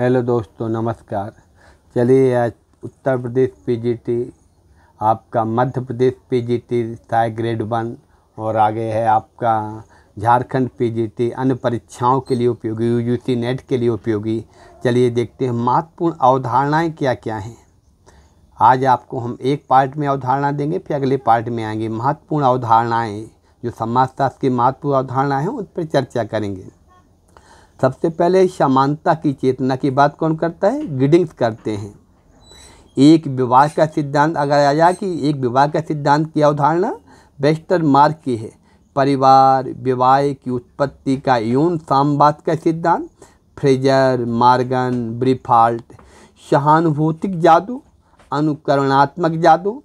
Hello दोस्तों, नमस्कार। चलिए आज उत्तर प्रदेश पीजीटी, आपका मध्य प्रदेश पीजीटी था ग्रेड 1 और आगे है आपका झारखंड पीजीटी अन्य परीक्षाओं के लिए उपयोगी, यूजीसी नेट के लिए उपयोगी। चलिए देखते हैं महत्वपूर्ण अवधारणाएं क्या क्या हैं। आज आपको हम एक पार्ट में अवधारणा देंगे, फिर अगले पार्ट में आएंगे महत्वपूर्ण अवधारणाएं। जो समाजशास्त्र की महत्वपूर्ण अवधारणा है उन पर चर्चा करेंगे। सबसे पहले समानता की चेतना की बात कौन करता है? गिडिंग्स करते हैं। एक विवाह का सिद्धांत अगर आ जाए कि एक विवाह का सिद्धांत की अवधारणा वेस्टरमार्क की है। परिवार विवाह की उत्पत्ति का यौन सामवाद का सिद्धांत फ्रेजर, मॉर्गन, ब्रीफाल्ट। सहानुभूतिक जादू, अनुकरणात्मक जादू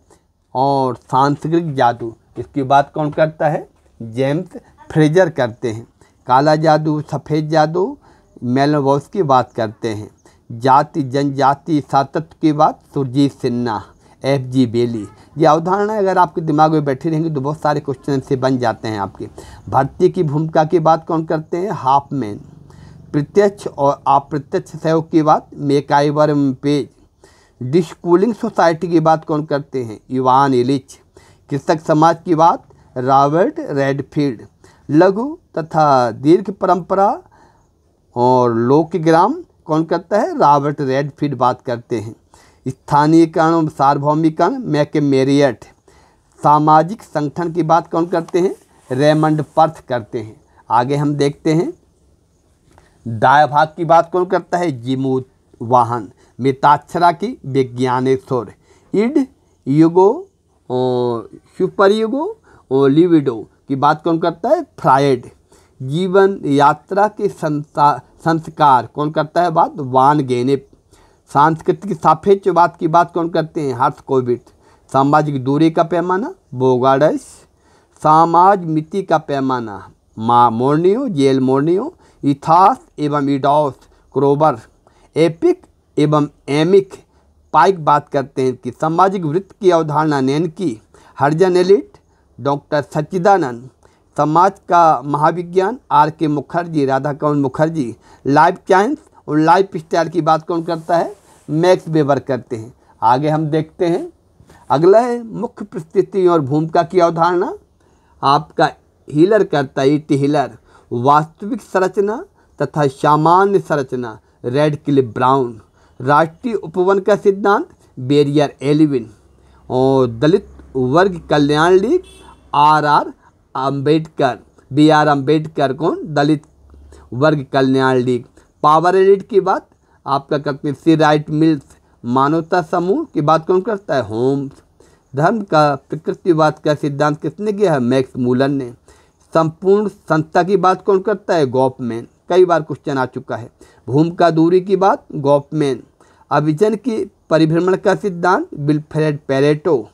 और सांस्कृतिक जादू, इसकी बात कौन करता है? जेम्स फ्रेजर करते हैं। काला जादू, सफ़ेद जादू मेलनोव्स्की की बात करते हैं। जाति जनजाति सातत्य की बात सुरजीत सिन्हा, एफ.जी. बेली। ये अवधारणा अगर आपके दिमाग में बैठी रहेंगी तो बहुत सारे क्वेश्चन से बन जाते हैं आपके। भर्ती की भूमिका की बात कौन करते हैं? हाफमैन। प्रत्यक्ष और अप्रत्यक्ष सहयोग की बात मैकआइवर पेज। डिस्कूलिंग सोसाइटी की बात कौन करते हैं? Ivan Ilyich. कृषक समाज की बात रॉबर्ट रेडफील्ड। लघु तथा दीर्घ परंपरा और लोकग्राम कौन करता है? रॉबर्ट रेडफील्ड बात करते हैं। स्थानीयकरण और सार्वभौमिकरण मैकमेरियट। सामाजिक संगठन की बात कौन करते हैं? रेमंड पर्थ करते हैं। आगे हम देखते हैं दाया भाग की बात कौन करता है? जिमूत वाहन। मिताक्षरा की विज्ञानेश्वर। इड, युगो, सुपर युगो और लिविडो की बात कौन करता है? फ्रायड। जीवन यात्रा के संस्कार कौन करता है? बात वान गेनेप। सांस्कृतिक सापेक्षवाद की बात कौन करते हैं? हर्ष कोविड। सामाजिक दूरी का पैमाना बोगार्ड्स। समाज मिति का पैमाना मोर्नियो, जेल मोर्नियो। इथास एवं इडॉस क्रोबर। एपिक एवं एमिक पाइक बात करते हैं कि सामाजिक वृत्त की अवधारणा नैनकी, हर्जन एलिट, डॉक्टर सच्चिदानंद। समाज का महाविज्ञान R K. Mukherjee, Radhakamal Mukherjee. Life science और लाइफ स्टाइल की बात कौन करता है? मैक्स वेबर करते हैं। आगे हम देखते हैं अगला है मुख्य परिस्थिति और भूमिका की अवधारणा, आपका हिलर करता है, ई.टी. हिलर। वास्तविक संरचना तथा सामान्य संरचना रेडक्लिफ ब्राउन। राष्ट्रीय उपवन का सिद्धांत बेरियर एल्विन। और दलित वर्ग कल्याण league R R. Ambedkar, B R. Ambedkar कौन? दलित वर्ग कल्याण लीग। पावर एलिट की बात आपका करते हैं सी राइट मिल्स। मानवता समूह की बात कौन करता है? होम्स। धर्म का प्रकृतिवाद का सिद्धांत किसने किया है? मैक्स मूलर ने। संपूर्ण संस्था की बात कौन करता है? गॉफमैन। कई बार क्वेश्चन आ चुका है। भूमिका दूरी की बात गॉफमैन। अभिजन की परिभ्रमण का सिद्धांत विल्फ्रेड पेरेटो।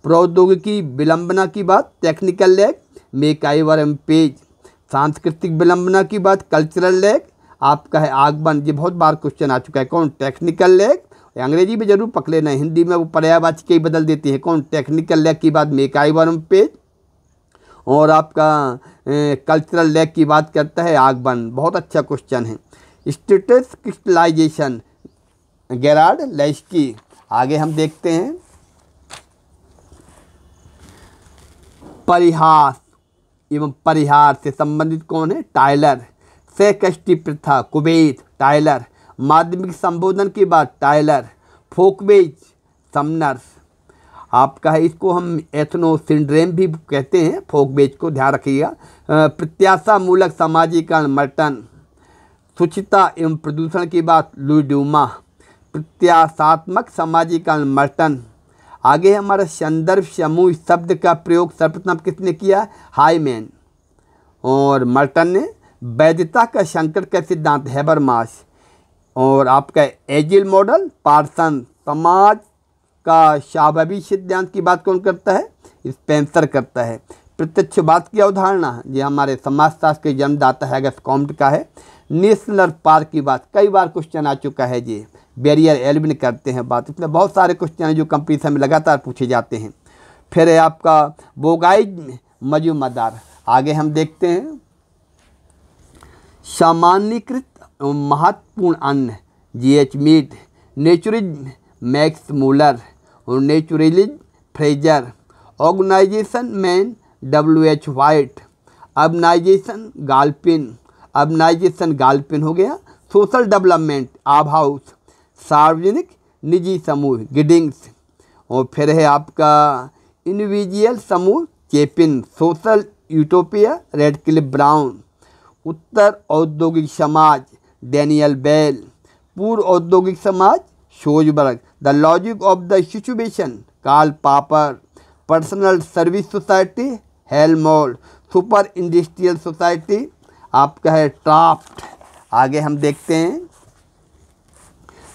प्रौद्योगिकी विलंबना की बात टेक्निकल लैग मैकआइवर पेज। सांस्कृतिक विलंबना की बात कल्चरल लैग आपका है आगमन। ये बहुत बार क्वेश्चन आ चुका है। कौन? Technical lag. अंग्रेजी में जरूर पकड़ लेना, हिंदी में वो पर्यायवाची कई बदल देती है। कौन? टेक्निकल लैग की बात मैकआइवर पेज। और आपका कल्चरल लैग की बात करता है आगमन। बहुत अच्छा क्वेश्चन है। Status crystallisation Gerhard Lenski. आगे हम देखते हैं परिहास एवं परिहार से संबंधित कौन है? टायलर। सेकष्टी प्रथा कुवैत, टायलर। माध्यमिक संबोधन की बात टायलर। Folkways, summoner's. आपका है इसको हम एथनो सिंड्रेम भी कहते हैं, फोकवेज को ध्यान रखिएगा। प्रत्याशा मूलक सामाजिकरण मर्टन। शुचिता एवं प्रदूषण की बात लुई-ड्यूमा। प्रत्याशात्मक सामाजिकरण मर्टन। आगे हमारा संदर्भ समूह शब्द का प्रयोग सर्वप्रथम किसने किया? हाईमैन। और मर्टन ने वैधता का संकट का सिद्धांत हैबरमास। और आपका एजिल मॉडल पार्सन। समाज का स्वाभाविक सिद्धांत की बात कौन करता है? स्पेंसर करता है। प्रत्यक्षवाद की अवधारणा ये हमारे समाजशास्त्र के जन्मदाता है अगस्त कॉम्ट का है। नेशनल पार्क की बात कई बार क्वेश्चन आ चुका है, जी बेरियर एल्विन करते हैं बात। इसमें बहुत सारे क्वेश्चन हैं जो कंपटीशन में लगातार पूछे जाते हैं। फिर है आपका बोगाई मजुमदार। आगे हम देखते हैं सामान्यीकृत महत्वपूर्ण अन्य G.H. Mead, naturism Max Muller और naturalism Frazer, organisation man W.H. White, urbanisation Galpin हो गया, सोशल डेवलपमेंट आबहाउस, सार्वजनिक निजी समूह गिडिंग्स, और फिर है आपका इंडिविजुअल समूह Chapin, social utopia Radcliffe Brown, उत्तर औद्योगिक समाज डैनियल बेल, पूर्व औद्योगिक समाज Sjoberg, the logic of the situation Karl Popper, personal service society Helmold, super industrial society आपका है ट्राफ्ट। आगे हम देखते हैं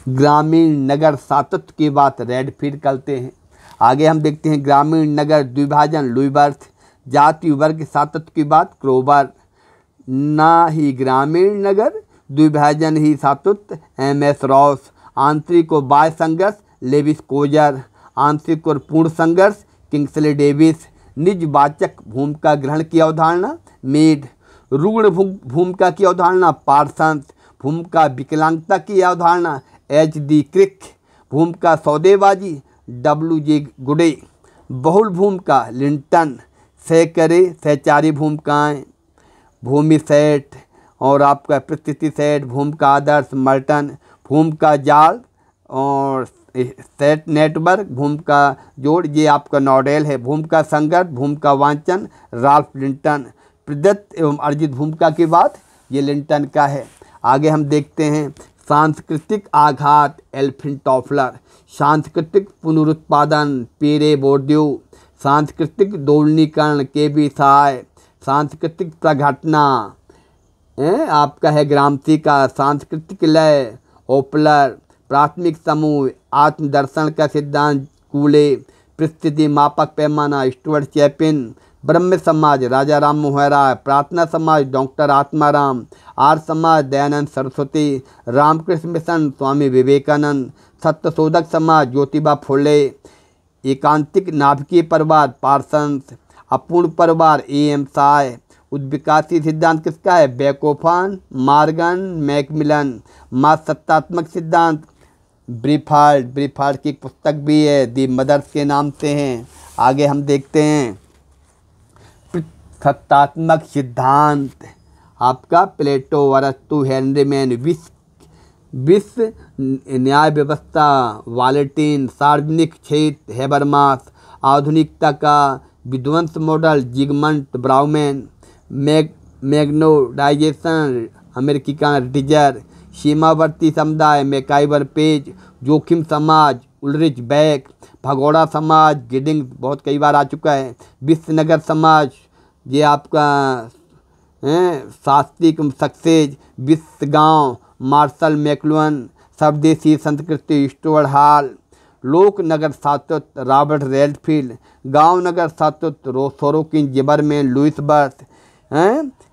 ग्रामीण नगर सातत्य की बात रेडफील्ड करते हैं। आगे हम देखते हैं ग्रामीण नगर द्विभाजन लुईबर्थ, जाति वर्ग सातत्य की बात क्रोबर, ना ही ग्रामीण नगर द्विभाजन ही सातत्य M.S. रॉस, आंतरिक और बाह्य संघर्ष लेविस कोजर, आंतरिक और पूर्ण संघर्ष किंग्सले डेविस, निजवाचक भूमिका ग्रहण की अवधारणा मीड, रुग्ण भूमिका की अवधारणा पार्सन्स, भूमिका विकलांगता की अवधारणा H.D. क्रिक, भूमिका सौदेबाजी W.J. गुडे, बहुल भूमिका लिंटन, सहचारी भूमिकाएं भूमि सेट और आपका प्रकृति सेट, भूमिका आदर्श मर्टन, भूमिका जाल और सेट नेटवर्क, भूमिका जोड़ ये आपका नॉडेल है, भूमिका संघर्ष, भूमिका वांछन राल्फ लिंटन, प्रदत्त एवं अर्जित भूमिका की बात ये लिंटन का है। आगे हम देखते हैं सांस्कृतिक आघात एल्फ्रिड टॉफलर, सांस्कृतिक पुनरुत्पादन पीरे बोर्ड्यू, सांस्कृतिक दोलनीकरण KB साय, सांस्कृतिक प्रघटना आपका है ग्रामसी का, सांस्कृतिक लय ओपलर, प्राथमिक समूह आत्मदर्शन का सिद्धांत कूले, परिस्थिति मापक पैमाना स्टुअर्ट चैपिन, ब्रह्म समाज राजा राम मोहन राय, प्रार्थना समाज डॉक्टर आत्माराम, आर्य समाज दयानंद सरस्वती, रामकृष्ण मिशन स्वामी विवेकानंद, सत्यशोधक समाज ज्योतिबा फुले, एकांतिक नाभिकीय परिवार पार्सन्स, अपूर्ण परिवार AM साय, उद्विकासी सिद्धांत किसका है बेकोफन, मार्गन, मैकमिलन, सत्तात्मक सिद्धांत ब्रीफाल्ड की पुस्तक भी है दी मदर्स के नाम से हैं। आगे हम देखते हैं सत्तात्मक सिद्धांत आपका प्लेटो, अरस्तु, हेनरी मैन, विश्व न्याय व्यवस्था वालेटिन, सार्वजनिक क्षेत्र हेबरमास, आधुनिकता का विध्वंस मॉडल जिगमंट ब्राउमैन, मैग्नोडाइजेशन अमेरिकी का रिटीजर, सीमावर्ती समुदाय मैकाइवर पेज, जोखिम समाज उलरिच बैक, भगोड़ा समाज गिडिंग बहुत कई बार आ चुका है, विश्वनगर समाज ये आपका शास्त्रिक सक्सेज, विश्व गाँव मार्शल मैक्लुहन, स्वदेशी संस्कृति स्टुअर्ट हॉल, लोक नगर सातत्य रॉबर्ट रेडफील्ड, गांव नगर सातत्य सोरोकिन जिबरमैन लुइस बर्थ,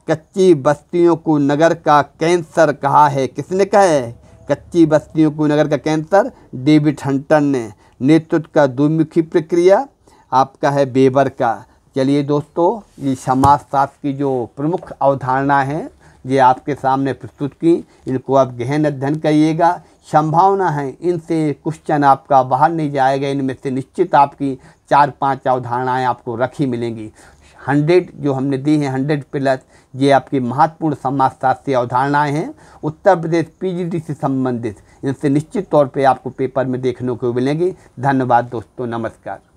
कच्ची बस्तियों को नगर का कैंसर कहा है, किसने कहा है कच्ची बस्तियों को नगर का कैंसर डेविड हंटर ने, नेतृत्व का द्विमुखी प्रक्रिया आपका है बेबर का। चलिए दोस्तों, ये समाजशास्त्र की जो प्रमुख अवधारणा है ये आपके सामने प्रस्तुत की, इनको आप गहन अध्ययन करिएगा। संभावना है इनसे क्वेश्चन आपका बाहर नहीं जाएगा, इनमें से निश्चित आपकी 4-5 अवधारणाएं आपको रखी मिलेंगी। 100 जो हमने दी हैं 100+ ये आपकी महत्वपूर्ण समाजशास्त्रीय अवधारणाएं हैं, उत्तर प्रदेश PGT से संबंधित, इनसे निश्चित तौर पे आपको पेपर में देखने को मिलेंगी। धन्यवाद दोस्तों, नमस्कार।